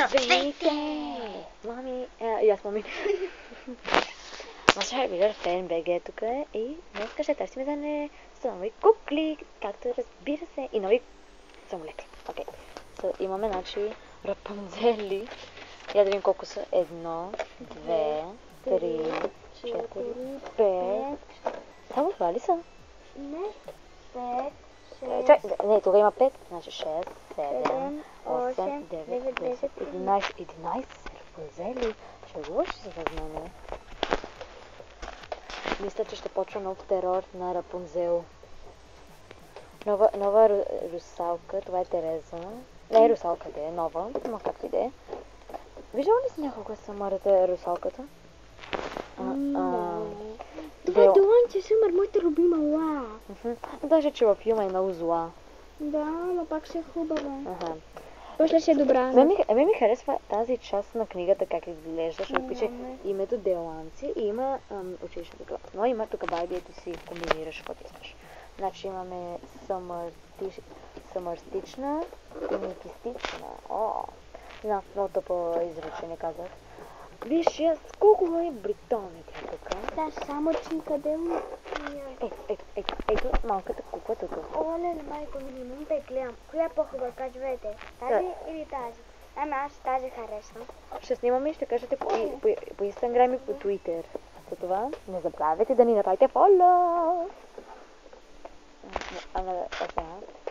Здравейте! Мами, и аз мами. Маша Ревилер, Фен БГ тук е и днес ще търсим да не са нови кукли, както разбира се, и нови самолети. Окей. Имаме, значи, Рапунцели. Я да видим колко са. 1, 2, 3, 4, 5. Само това ли са? Не. 5, 6. Чакай, не, тук има 5. Значи 6, 7, 8, 9, 10, 11. 11 Рапунцели. Шегуваш се с мене. Мисля, че ще почва нов терор на Рапунцел. Нова русалка, това е Тереза. Не е русалка, е нова, но както и да е. Виждала ли си някога Съмърът русалката? Това е Деланче Съмър, моята любима ла. Даже, че във филма е много зла. Да, но пак ще е хубава. После ще е добра. Ми харесва тази част на книгата, как изглежда, защото пише името Деланци и има училищната глава. Но има тук байбието си, комбинираш, каквото искаш. Значи имаме съмърстична и никистична. Знам, много тъпо изречение казах. Виж, колко мали бритони тя тук. Да, само че къде му... Ето малката кукла тук. Оле, майко ми, не те гледам. Коя е по-хубава, кажете? Тази или тази? Ами аз тази харесвам. Ще снимаме и ще кажете по Инстаграм и по Твитър. За това не забравяйте да ни направите фоло.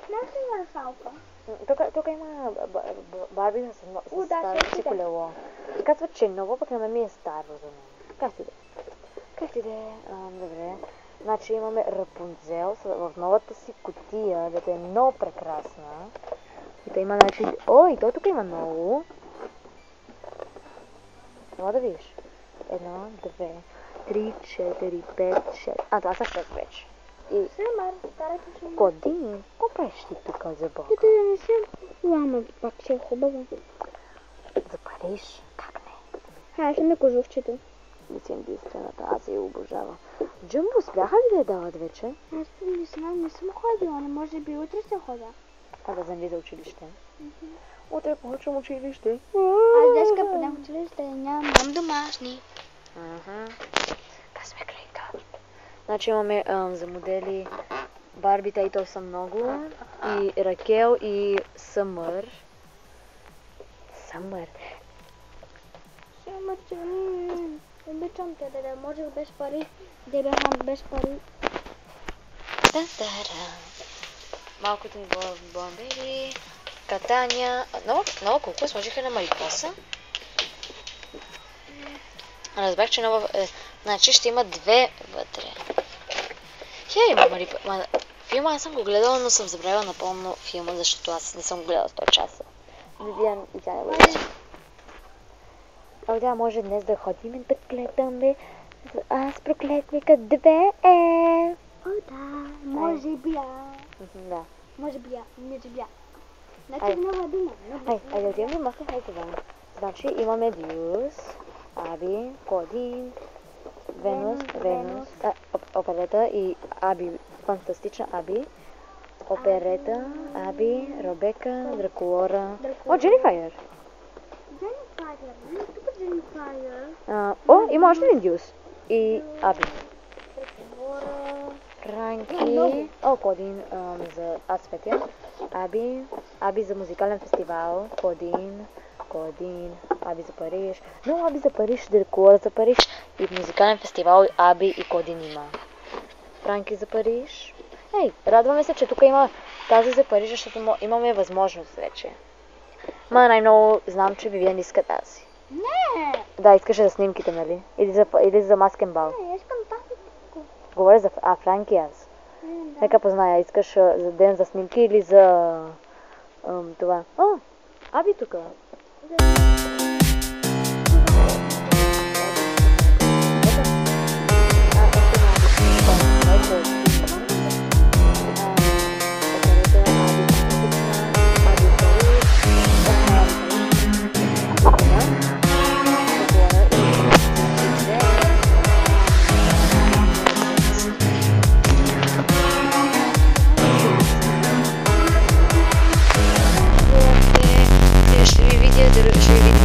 Знаеш ли има русалка? Тук има Барби с старо колело. Казват, че е ново, пък на мен ми е старо за мен. Как ти де? Добре. Значи имаме Рапунцел в новата си кутия, дето е много прекрасна. И то има, значи... и то тук има много. Това да видиш. 1, 2, 3, 4, 5, 6... това са 6 вече. Съмър, старата Съмър. Години, какво правиш ти тук за Бога? Като да не съм лама, пак ще е хубава. За Париж? Как не? Аз съм на кожухчето. Единствената, аз я обожавам. Джумбо, успяха ли да я дават вече? Аз не знам, не съм ходила, не може би утре се хода. Да знам ли за училище? Утре почвам училище. Аз днеска подам училище, нямам домашни. Казваме Крейка. Значи имаме за модели Барбита и то са много. И Ракел и Съмър. Съмър, че обичам те да може без пари, да бяхам без пари. Малкото ми бомбери, катания. Много колко сложиха на Марипоса. Разбрах, че нова... Значи ще има 2 вътре. Има Марипоса. Филма аз съм го гледала, но съм забравила напълно филма, защото аз не съм го гледала 100 часа. Вивиан и тя не го гледа. Да, може днес да ходим да гледаме с проклетника 2. Да, може би. Да. Може би, Значи нова дума. Айде отивам ли махне, хайде вам. Значи имаме Дюс, Аби, Кодин, Венус, оперета и Аби, фантастична Аби, оперета, Аби, Ребека, Дракулора. Дженифайър. Има още един Дюс. И Аби. Франки. Кодин за Асветия. Аби за музикален фестивал. Кодин. Аби за Париж. Но Аби за Париж, Дракулора за Париж. И в музикален фестивал Аби и Кодин има. Франки за Париж. Радваме се, че тук има тази за Париж, защото имаме възможност вече. Най-много знам, че Вивиан иска тази. Не! Да, искаше за снимките, нали? Или за маскен бал. Не, искам тази. Говоря за Франки аз. Нека позная, искаш за ден за снимки или за това. Аби тук. Ще ви видя ще ви